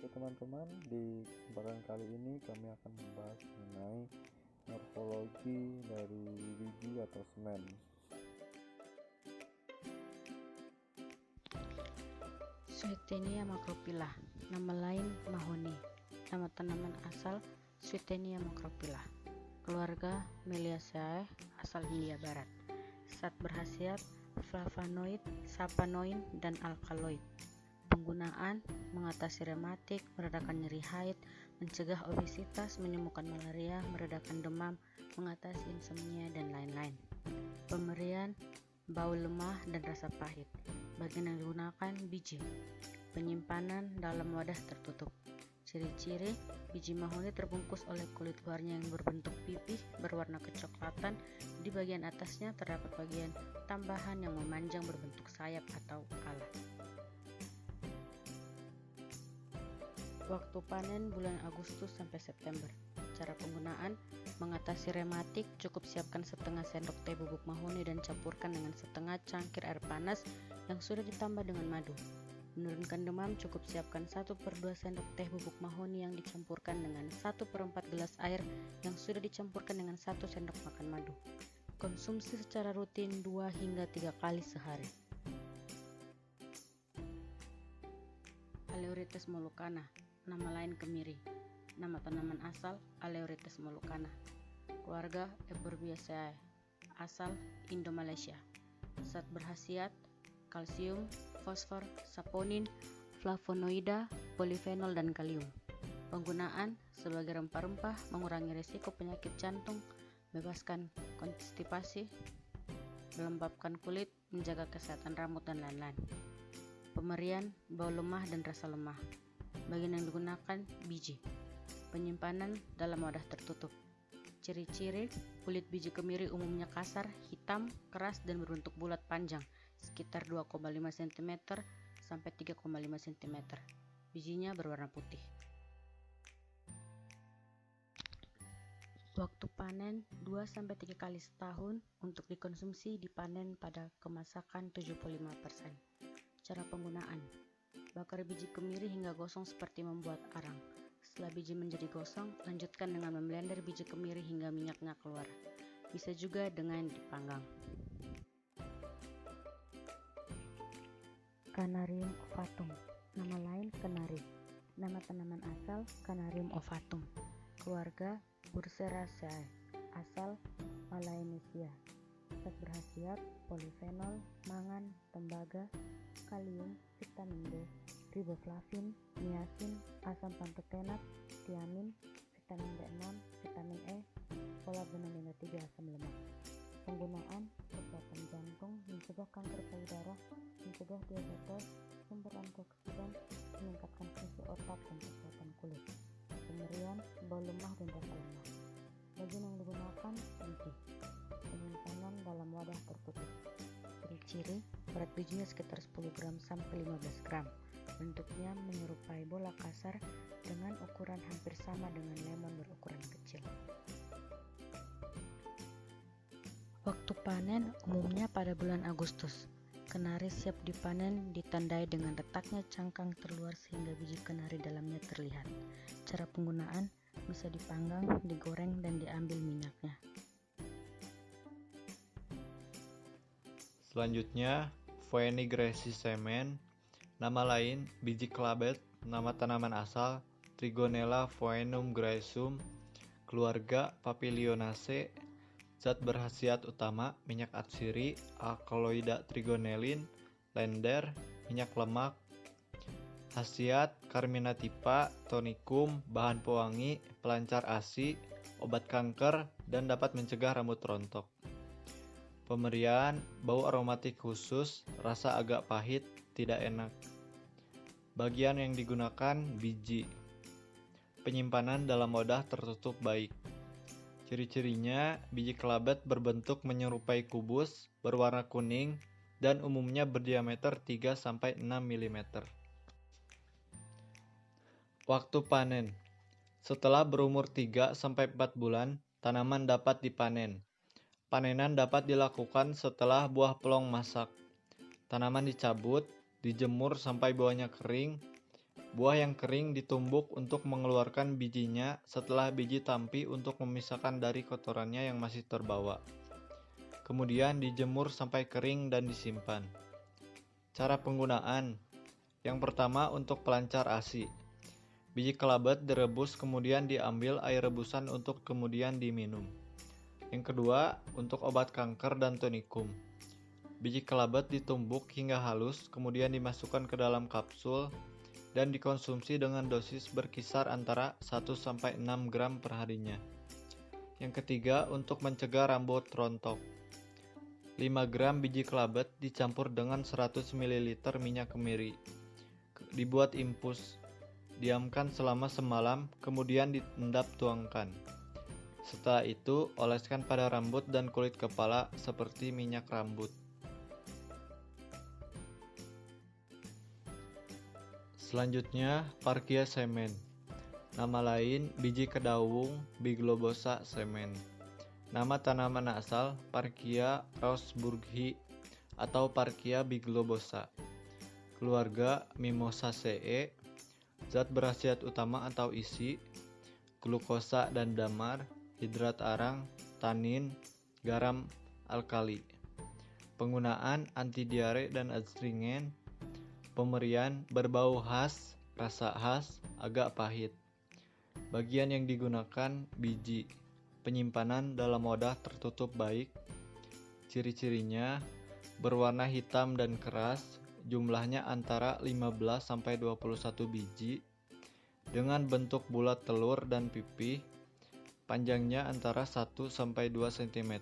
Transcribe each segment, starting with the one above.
Oke teman-teman, di kesempatan kali ini kami akan membahas mengenai morfologi dari biji atau semen. Swietenia macrophylla, nama lain mahoni. Nama tanaman asal Swietenia macrophylla. Keluarga Meliaceae, asal Hindia Barat. Zat berkhasiat flavonoid, sapanoid, dan alkaloid. Penggunaan: mengatasi rematik, meredakan nyeri haid, mencegah obesitas, menyembuhkan malaria, meredakan demam, mengatasi insomnia, dan lain-lain. Pemberian: bau lemah dan rasa pahit. Bagian yang digunakan: biji. Penyimpanan dalam wadah tertutup. Ciri-ciri: biji mahoni terbungkus oleh kulit luarnya yang berbentuk pipih berwarna kecoklatan. Di bagian atasnya terdapat bagian tambahan yang memanjang berbentuk sayap atau ala. Waktu panen bulan Agustus sampai September. Cara penggunaan: mengatasi rematik, cukup siapkan setengah sendok teh bubuk mahoni dan campurkan dengan setengah cangkir air panas yang sudah ditambah dengan madu. Menurunkan demam, cukup siapkan 1/2 sendok teh bubuk mahoni yang dicampurkan dengan 1/4 gelas air yang sudah dicampurkan dengan 1 sendok makan madu. Konsumsi secara rutin 2 hingga 3 kali sehari. Aleurites moluccana, nama lain kemiri. Nama tanaman asal Aleurites moluccana. Keluarga Euphorbiaceae, asal Indo-Malaysia. Zat berkhasiat kalsium, fosfor, saponin, flavonoida, polifenol, dan kalium. Penggunaan: sebagai rempah-rempah, mengurangi risiko penyakit jantung, bebaskan konstipasi, melembabkan kulit, menjaga kesehatan rambut, dan lain-lain. Pemberian: bau lemah dan rasa lemah. Bagian yang digunakan: biji. Penyimpanan dalam wadah tertutup. Ciri-ciri: kulit biji kemiri umumnya kasar, hitam, keras, dan berbentuk bulat panjang, sekitar 2,5 cm sampai 3,5 cm. Bijinya berwarna putih. Waktu panen 2-3 kali setahun. Untuk dikonsumsi, dipanen pada kemasakan 75%. Cara penggunaan: bakar biji kemiri hingga gosong seperti membuat arang. Setelah biji menjadi gosong, lanjutkan dengan memblender biji kemiri hingga minyaknya keluar. Bisa juga dengan dipanggang. Canarium ovatum, nama lain kenari. Nama tanaman asal Canarium ovatum. Keluarga Burseraceae, asal Melanesia. Zat berkhasiat polifenol, mangan, tembaga, kalium, vitamin D, riboflavin, niacin, asam pantotenat, tiamin, vitamin B6, vitamin E, kolagen omega 3, asam lemak. Penggunaan: kesehatan jantung, mencegah kanker payudara, mencegah diabetes, sumber antioksidan, meningkatkan fungsi otak dan kesehatan kulit. Pemberian: bau lemah dan rasa lemah. Bagian yang digunakan: biji. Penyimpanan dalam wadah tertutup. Ciri-ciri: berat bijinya sekitar 10 gram sampai 15 gram. Bentuknya menyerupai bola kasar dengan ukuran hampir sama dengan lemon berukuran kecil. Waktu panen umumnya pada bulan Agustus. Kenari siap dipanen ditandai dengan retaknya cangkang terluar sehingga biji kenari dalamnya terlihat. Cara penggunaan: bisa dipanggang, digoreng, dan diambil minyaknya. Selanjutnya, Phoenisgraeci semen, nama lain biji kelabet. Nama tanaman asal Trigonella phoenum graecum. Keluarga Papilionaceae. Zat berkhasiat utama: minyak atsiri, alkaloida trigonelin, lender, minyak lemak. Khasiat: carminativa, tonikum, bahan pewangi, pelancar ASI, obat kanker, dan dapat mencegah rambut rontok. Pemberian: bau aromatik khusus, rasa agak pahit, tidak enak. Bagian yang digunakan: biji. Penyimpanan dalam wadah tertutup baik. Ciri-cirinya: biji kelabet berbentuk menyerupai kubus, berwarna kuning, dan umumnya berdiameter 3-6 mm. Waktu panen: setelah berumur 3-4 bulan, tanaman dapat dipanen. Panenan dapat dilakukan setelah buah pelong masak. Tanaman dicabut, dijemur sampai bawahnya kering, Buah yang kering ditumbuk untuk mengeluarkan bijinya setelah biji tampi untuk memisahkan dari kotorannya yang masih terbawa. Kemudian dijemur sampai kering dan disimpan. Cara penggunaan: yang pertama untuk pelancar ASI. Biji kelabet direbus kemudian diambil air rebusan untuk kemudian diminum. Yang kedua untuk obat kanker dan tonikum. Biji kelabet ditumbuk hingga halus kemudian dimasukkan ke dalam kapsul dan dikonsumsi dengan dosis berkisar antara 1-6 gram per harinya. Yang ketiga untuk mencegah rambut rontok. 5 gram biji kelabet dicampur dengan 100 ml minyak kemiri. Dibuat infus. Diamkan selama semalam, kemudian diendap tuangkan. Setelah itu, oleskan pada rambut dan kulit kepala seperti minyak rambut. Selanjutnya, Parkia semen. Nama lain, biji kedawung Biglobosa semen. Nama tanaman asal, Parkia roseburghi atau Parkia biglobosa. Keluarga, Mimosaceae. Zat berkhasiat utama atau isi, glukosa dan damar, hidrat arang, tanin, garam, alkali. Penggunaan anti diare dan astringen. Pemberian berbau khas, rasa khas, agak pahit. Bagian yang digunakan biji. Penyimpanan dalam wadah tertutup baik. Ciri-cirinya berwarna hitam dan keras, jumlahnya antara 15-21 biji, dengan bentuk bulat telur dan pipih, panjangnya antara 1-2 cm,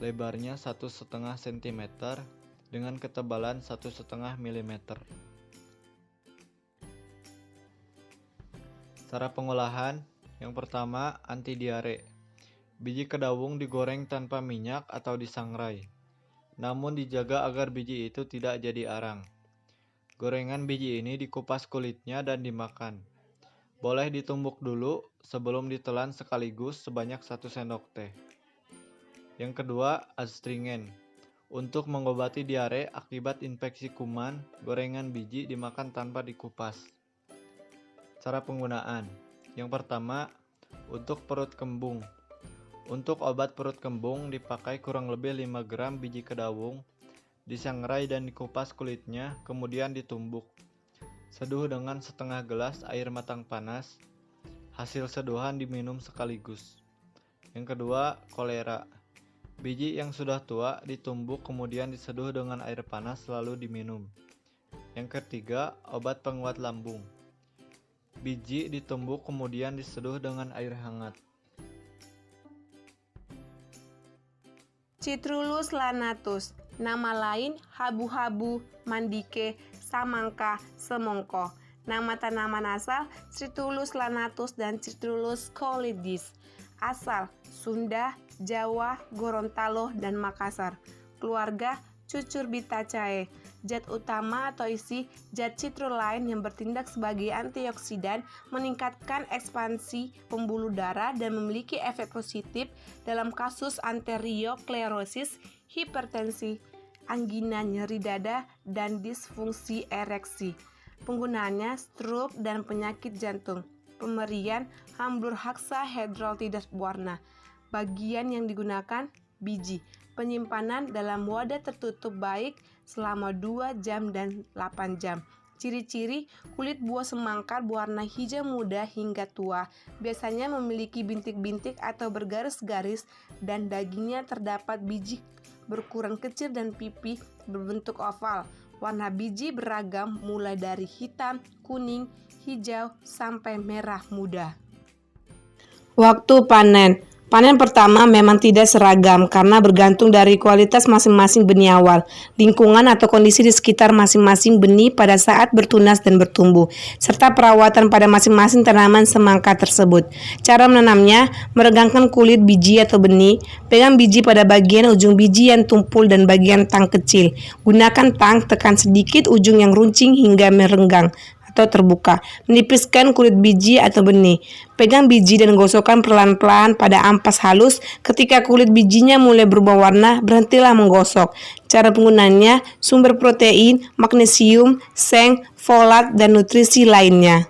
lebarnya 1,5 cm, dengan ketebalan 1,5 mm. Cara pengolahan: yang pertama, anti diare. Biji kedawung digoreng tanpa minyak atau disangrai, namun dijaga agar biji itu tidak jadi arang. Gorengan biji ini dikupas kulitnya dan dimakan. Boleh ditumbuk dulu sebelum ditelan sekaligus sebanyak 1 sendok teh. Yang kedua, astringen. Untuk mengobati diare akibat infeksi kuman, gorengan biji dimakan tanpa dikupas. Cara penggunaan: yang pertama, untuk perut kembung. Untuk obat perut kembung dipakai kurang lebih 5 gram biji kedawung, disangrai dan dikupas kulitnya, kemudian ditumbuk. Seduh dengan setengah gelas air matang panas. Hasil seduhan diminum sekaligus. Yang kedua, kolera. Biji yang sudah tua ditumbuk kemudian diseduh dengan air panas lalu diminum. Yang ketiga, obat penguat lambung. Biji ditumbuk kemudian diseduh dengan air hangat. Citrullus lanatus, nama lain habu-habu, mandike, samangka, semongko. Nama tanaman asal Citrullus lanatus dan Citrullus collidis. Asal Sunda, Jawa, Gorontalo, dan Makassar. Keluarga Cucurbitaceae. Zat utama atau isi zat citrulline yang bertindak sebagai antioksidan, meningkatkan ekspansi pembuluh darah dan memiliki efek positif dalam kasus arteriosklerosis, hipertensi, angina, nyeri dada, dan disfungsi ereksi. Penggunaannya stroke dan penyakit jantung. Pemberian Hamburg-Haxa-Hedrol tidak berwarna. Bagian yang digunakan biji. Penyimpanan dalam wadah tertutup baik selama 2 jam dan 8 jam. Ciri-ciri: kulit buah semangka berwarna hijau muda hingga tua, biasanya memiliki bintik-bintik atau bergaris-garis, dan dagingnya terdapat biji berukuran kecil dan pipi berbentuk oval. Warna biji beragam mulai dari hitam, kuning, hijau, sampai merah muda. Waktu panen. Panen pertama memang tidak seragam karena bergantung dari kualitas masing-masing benih awal, lingkungan atau kondisi di sekitar masing-masing benih pada saat bertunas dan bertumbuh, serta perawatan pada masing-masing tanaman semangka tersebut. Cara menanamnya: meregangkan kulit biji atau benih, pegang biji pada bagian ujung biji yang tumpul dan bagian tang kecil. Gunakan tang, tekan sedikit ujung yang runcing hingga merenggang atau terbuka. Menipiskan kulit biji atau benih. Pegang biji dan gosokkan pelan-pelan pada ampas halus. Ketika kulit bijinya mulai berubah warna, berhentilah menggosok. Cara penggunaannya: sumber protein, magnesium, seng, folat, dan nutrisi lainnya.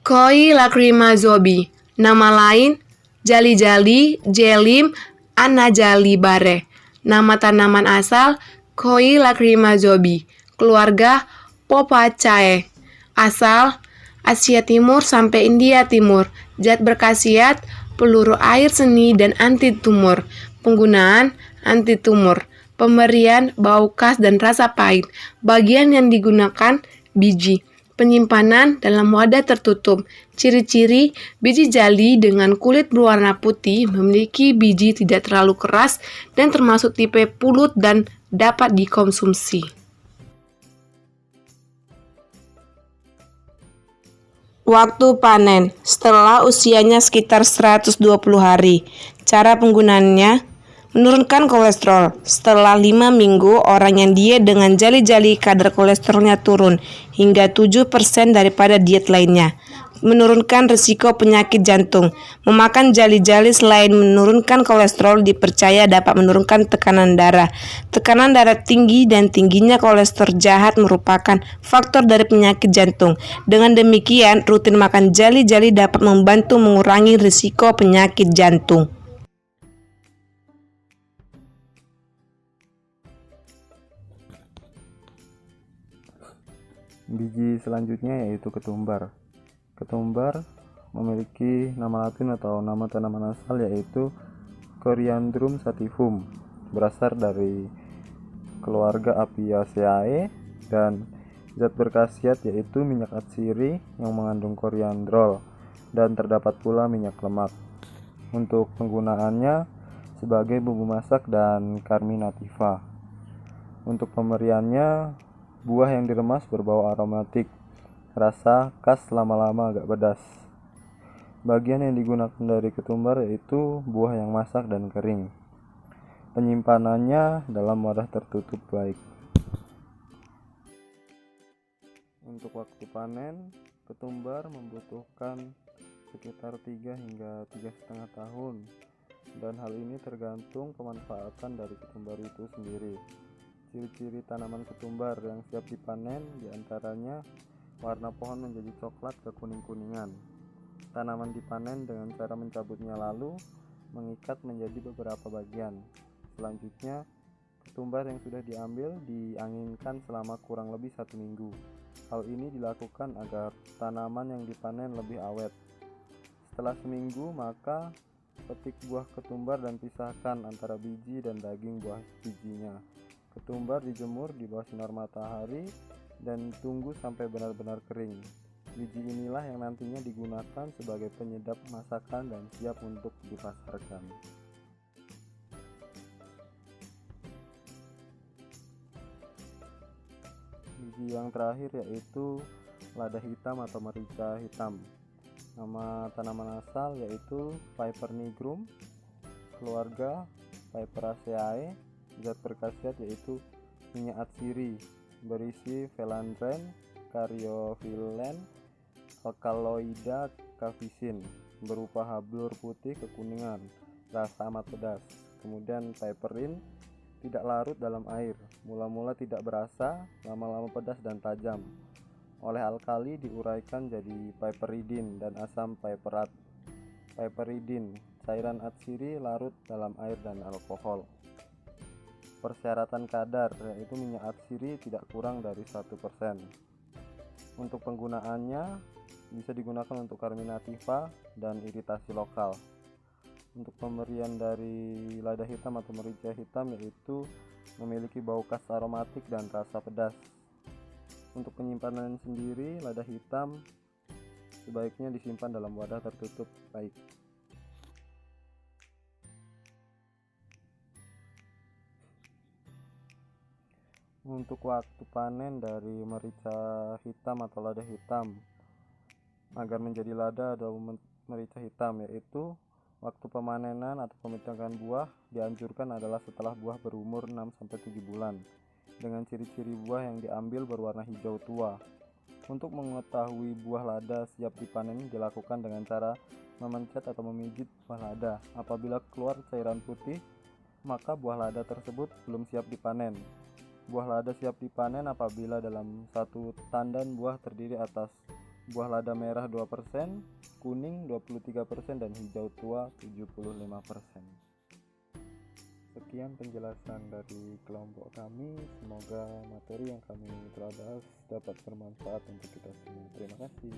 Koi lacrima zobi, nama lain jali-jali, jelim, anajali bare. Nama tanaman asal Koi lacrima zobi, keluarga Poaceae. Asal Asia Timur sampai India Timur. Zat berkhasiat peluru air seni dan anti tumor. Penggunaan anti tumor. Pemberian bau khas dan rasa pahit. Bagian yang digunakan biji. Penyimpanan dalam wadah tertutup. Ciri-ciri biji jali dengan kulit berwarna putih, memiliki biji tidak terlalu keras dan termasuk tipe pulut dan dapat dikonsumsi. Waktu panen setelah usianya sekitar 120 hari. Cara penggunaannya: menurunkan kolesterol. Setelah 5 minggu, orang yang diet dengan jali-jali kadar kolesterolnya turun hingga 7% daripada diet lainnya. Menurunkan risiko penyakit jantung. Memakan jali-jali selain menurunkan kolesterol dipercaya dapat menurunkan tekanan darah. Tekanan darah tinggi dan tingginya kolesterol jahat merupakan faktor dari penyakit jantung. Dengan demikian, rutin makan jali-jali dapat membantu mengurangi risiko penyakit jantung. Biji selanjutnya yaitu ketumbar. Ketumbar memiliki nama latin atau nama tanaman asal yaitu Coriandrum sativum, berasal dari keluarga Apiaceae, dan zat berkhasiat yaitu minyak atsiri yang mengandung koriandrol, dan terdapat pula minyak lemak. Untuk penggunaannya sebagai bumbu masak dan karminativa. Untuk pemberiannya, buah yang diremas berbau aromatik, rasa khas lama-lama agak pedas. Bagian yang digunakan dari ketumbar yaitu buah yang masak dan kering. Penyimpanannya dalam wadah tertutup baik. Untuk waktu panen, ketumbar membutuhkan sekitar 3 hingga 3,5 tahun, dan hal ini tergantung pemanfaatan dari ketumbar itu sendiri. Ciri-ciri tanaman ketumbar yang siap dipanen diantaranya warna pohon menjadi coklat ke kuning-kuningan. Tanaman dipanen dengan cara mencabutnya lalu mengikat menjadi beberapa bagian. Selanjutnya, ketumbar yang sudah diambil dianginkan selama kurang lebih 1 minggu. Hal ini dilakukan agar tanaman yang dipanen lebih awet. Setelah seminggu, maka petik buah ketumbar dan pisahkan antara biji dan daging buah bijinya. Ketumbar dijemur di bawah sinar matahari dan tunggu sampai benar-benar kering. Biji inilah yang nantinya digunakan sebagai penyedap masakan dan siap untuk dipasarkan. Biji yang terakhir yaitu lada hitam atau merica hitam. Nama tanaman asal yaitu Piper nigrum, keluarga Piperaceae. Zat berkhasiat yaitu minyak atsiri, berisi velandren, karyophyllene, alkaloida, caffeine, berupa habur putih kekuningan, rasa amat pedas. Kemudian piperin, tidak larut dalam air, mula-mula tidak berasa, lama-lama pedas dan tajam. Oleh alkali diuraikan jadi piperidin dan asam piperat. Piperidin, cairan atsiri larut dalam air dan alkohol. Persyaratan kadar yaitu minyak atsiri tidak kurang dari 1%. Untuk penggunaannya bisa digunakan untuk karminativa dan iritasi lokal. Untuk pemberian dari lada hitam atau merica hitam yaitu memiliki bau khas aromatik dan rasa pedas. Untuk penyimpanan sendiri, lada hitam sebaiknya disimpan dalam wadah tertutup baik. Untuk waktu panen dari merica hitam atau lada hitam agar menjadi lada atau merica hitam yaitu waktu pemanenan atau pemetikan buah dianjurkan adalah setelah buah berumur 6-7 bulan, dengan ciri-ciri buah yang diambil berwarna hijau tua. Untuk mengetahui buah lada siap dipanen dilakukan dengan cara memencet atau memijit buah lada. Apabila keluar cairan putih, maka buah lada tersebut belum siap dipanen. Buah lada siap dipanen apabila dalam satu tandan buah terdiri atas buah lada merah 2%, kuning 23%, dan hijau tua 75%. Sekian penjelasan dari kelompok kami. Semoga materi yang kami telah bahas dapat bermanfaat untuk kita semua. Terima kasih.